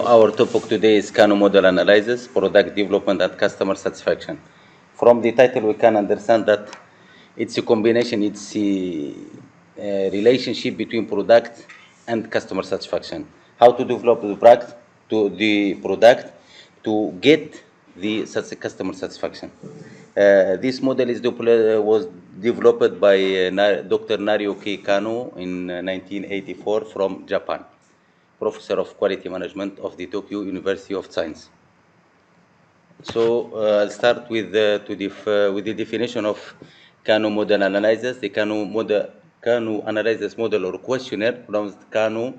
our topic today is KANO model analysis, product development and customer satisfaction. From the title, we can understand that it's a combination, it's a relationship between product and customer satisfaction. How to develop the product to get the customer satisfaction. This model was developed by Dr. Nario K. Kano in 1984 from Japan, Professor of Quality Management of the Tokyo University of Science. So I'll start with the definition of KANO model analysis. The KANO analysis model or questionnaire, pronounced KANO,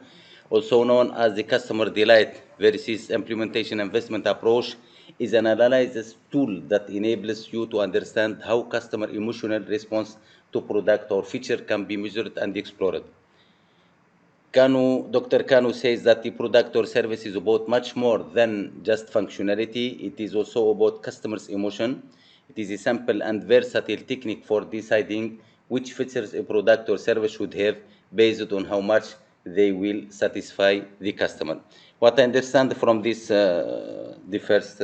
also known as the customer delight versus implementation investment approach, is an analysis tool that enables you to understand how customer emotional response to product or feature can be measured and explored. Dr. Kanu says that the product or service is about much more than just functionality. It is also about customers' emotion. It is a simple and versatile technique for deciding which features a product or service should have based on how much they will satisfy the customer. What I understand from this, the first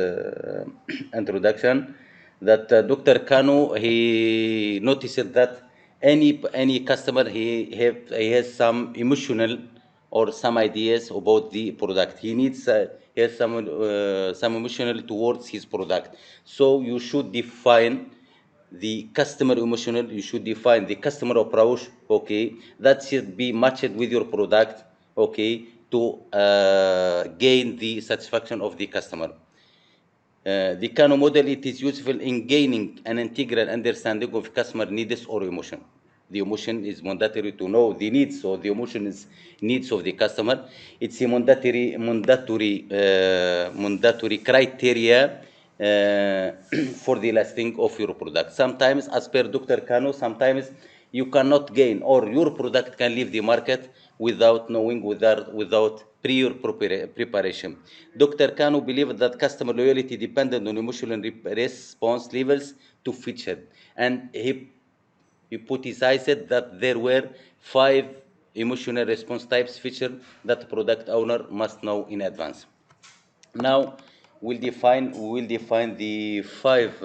introduction, that Dr. Kanu, he noticed that any customer he has some emotional or some ideas about the product. He has some emotional towards his product. So you should define the customer emotional. You should define the customer approach. Okay, that should be matched with your product. Okay, to gain the satisfaction of the customer. The KANO model, it is useful in gaining an integral understanding of customer needs or emotion. The emotion is mandatory to know the needs, or the emotion is needs of the customer. It's a mandatory criteria for the lasting of your product. Sometimes, as per Dr. Kano, sometimes you cannot gain, or your product can leave the market without knowing, without prior preparation. Dr. Kano believed that customer loyalty depended on emotional response levels to feature, and he hypothesized that there were 5 emotional response types feature that product owner must know in advance. Now we will define the 5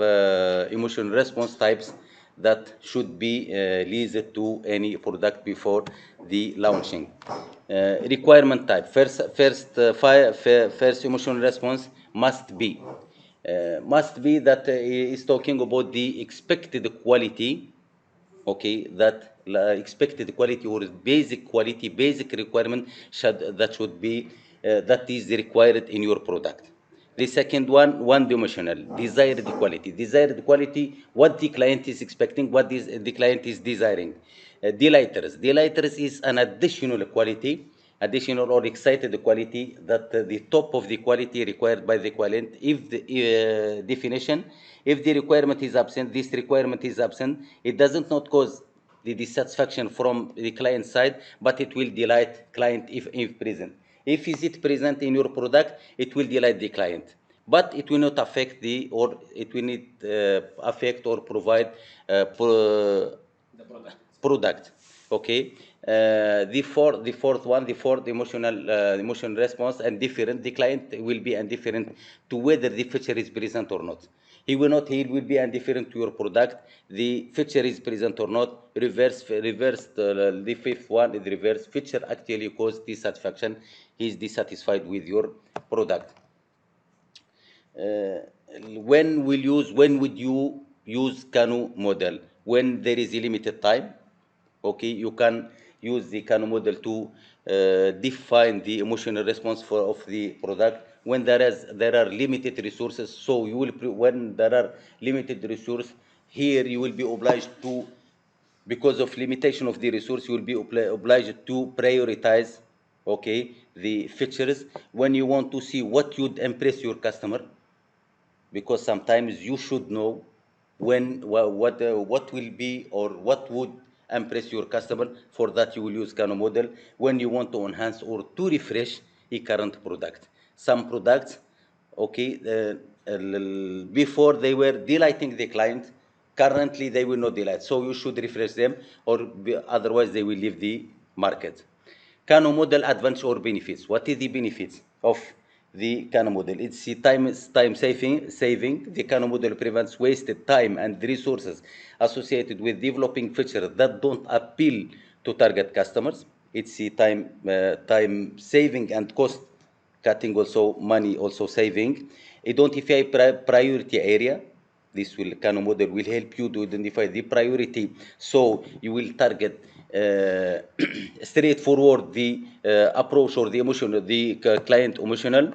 emotional response types that should be leased to any product before the launching. Requirement type. First emotional response must be that is talking about the expected quality. Okay, that expected quality or basic quality, basic requirement that is required in your product. The second one dimensional, desired quality. Desired quality, what the client is expecting, what is the client is desiring. Delighters. Delighters is an additional quality, additional or excited quality, that the top of the quality required by the client. If the definition, if the requirement is absent, this requirement is absent, it doesn't not cause the dissatisfaction from the client side, but it will delight client if present. If is it present in your product, it will delight the client, but it will not affect or provide the product. Okay. The fourth emotional response, and different. The client will be indifferent to whether the feature is present or not. He will be indifferent to your product. The feature is present or not. The fifth one is reverse. Feature actually cause dissatisfaction. He is dissatisfied with your product. When would you use KANO model? When there is a limited time. Okay, you can use the KANO model to define the emotional response of the product. When there are limited resources, so you will when there are limited resources, here you will be obliged to, because of limitation of the resource, you will be obliged to prioritize, okay, the features. When you want to see what would impress your customer, because sometimes you should know what will be or what would impress your customer. For that, you will use KANO model when you want to enhance or to refresh a current product. Some products, okay, before they were delighting the client, currently they will not delight. So you should refresh them, or otherwise they will leave the market. KANO model advantage or benefits. What is the benefits of the KANO model. It's the time saving. The KANO model prevents wasted time and resources associated with developing features that don't appeal to target customers. It's the time saving and cost cutting, also money also saving. Identify priority area. This will KANO model will help you to identify the priority, so you will target straightforward the approach or the emotional, the client emotional.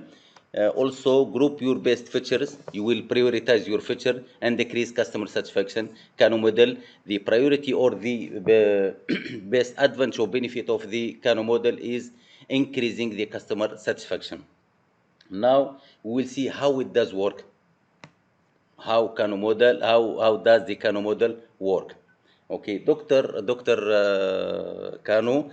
Also, group your best features. You will prioritize your feature and decrease customer satisfaction. KANO model, the priority or the best advantage or benefit of the KANO model is increasing the customer satisfaction. Now we will see how it does work. How does the KANO model work? Okay, Dr. KANO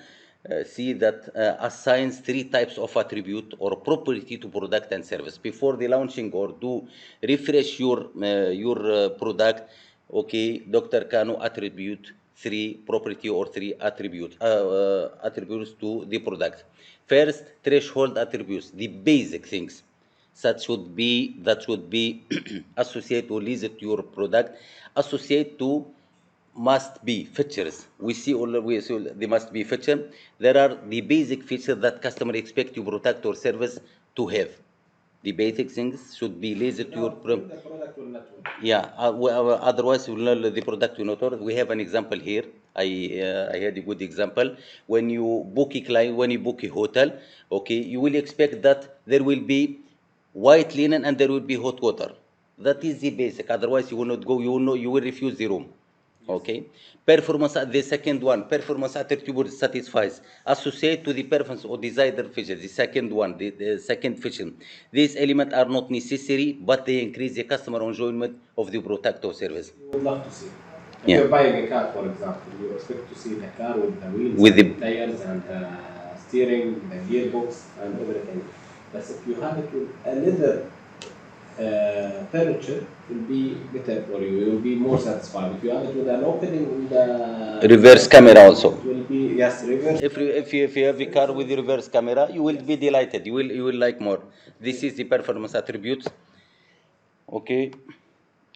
see that assigns three types of attribute or property to product and service. Before the launching or do refresh your product, okay, Dr. KANO attribute three property or three attributes to the product. First, threshold attributes, the basic things that should be associated or related to your product, associate to must be features. We see they must be feature. There are the basic features that customer expect your product or service to have. The basic things should be related to your the product will not work. yeah, otherwise the product will not work. We have an example here. I had a good example. When you book a client, when you book a hotel, okay, you will expect that there will be white linen and there will be hot water. That is the basic. Otherwise, you will not go. You will refuse the room. Okay. Performance, the second one, performance attribute satisfies. Associate to the performance or desired feature. The second one, the second feature. These elements are not necessary, but they increase the customer enjoyment of the product or service. You would love to see. If Yeah. you're buying a car, for example, you expect to see the car with the wheels, With and the tires, and steering, the gearbox, and everything. But if you have it with a leather furniture, it will be better for you. You will be more satisfied. If you have it with an opening in the reverse camera also. it will be, yes, reverse. If you have a car with the reverse camera, you will be delighted. You will like more. This is the performance attributes. Okay.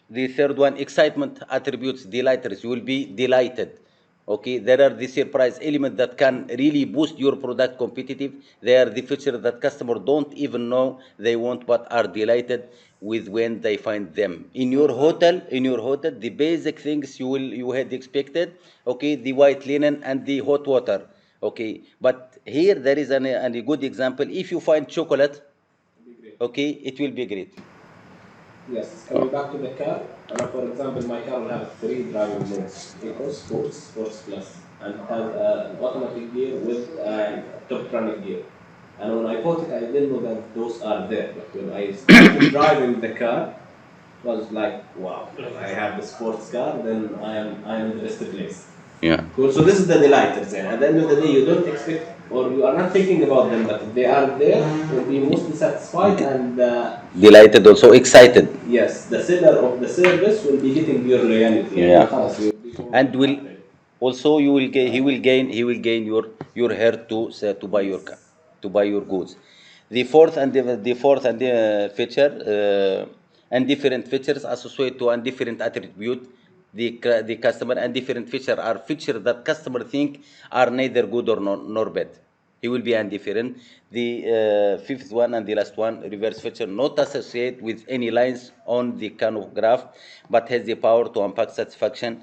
The third one, excitement attributes, delighters. You will be delighted. Okay, there are the surprise element that can really boost your product competitive. They are the feature that customer don't even know they want, but are delighted with when they find them. In your hotel, the basic things you had expected. Okay, the white linen and the hot water. Okay, but here there is a good example. If you find chocolate, Will be great. okay, it will be great. Yes, coming back to the car, for example, my car will have three driving modes: Eco, Sports, Sports Plus, and it has an automatic gear with top running gear. And when I bought it, I didn't know that those are there. But when I started driving the car, it was like, wow, I have the sports car, then I am in the best place. Yeah. Cool. So this is the delighters. And at the end of the day, you don't expect, or you are not thinking about them, but if they are there, you'll be mostly satisfied, and Delighted, also excited. yes, the seller of the service will be getting your loyalty. Yeah. خلاص, you'll be more And will happy. also you will gain he will gain your heart to buy your car, to buy your goods. The fourth and the feature and different features associated to and different attribute the customer, and different feature are feature that customer think are neither good or nor bad. He will be indifferent. The fifth one and the last one, reverse feature, not associated with any lines on the KANO graph, but has the power to unpack satisfaction.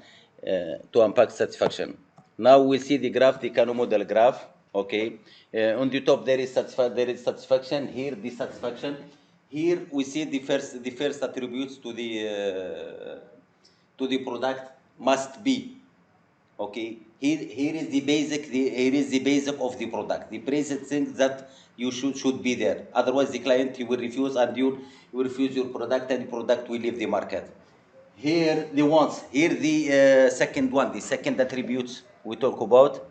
Now we see the graph, the KANO model graph. Okay, on the top there is satisfaction. Here the satisfaction. Here we see the first attributes to the product must be. Okay, here is the basic of the product, the basic things that you should be there. Otherwise, the client he will refuse, and you will refuse your product, and the product will leave the market. Here the second one, the second attributes we talk about,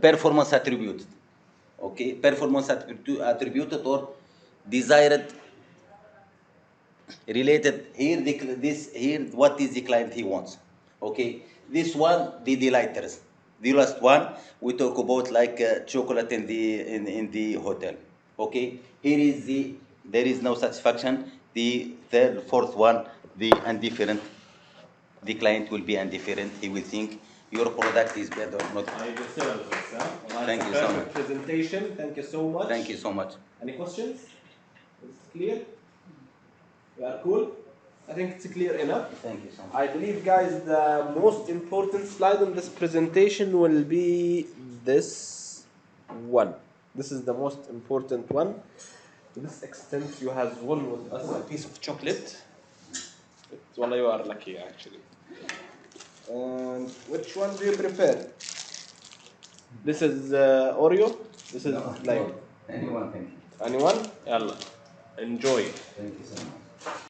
performance attribute. Okay, performance attributed or desired related. Here what is the client he wants. Okay, this one, the delighters. The last one we talk about, like chocolate in the hotel. Okay, here is there is no satisfaction. The third, fourth one, the indifferent. The client will be indifferent. He will think your product is better or not. I deserve this, huh? Well, Thank that's you a so perfect much. presentation. Thank you so much. Thank you so much. Any questions? Is it clear? We are cool? I think it's clear enough. Thank you so much. I believe, guys, the most important slide on this presentation will be this one. This is the most important one. To this extent, you have won with us a piece of chocolate. Well, you are lucky, actually. And which one do you prefer? This is Oreo. This is Lion. Anyone, thank you. Anyone? Yalla. Enjoy. Thank you so much.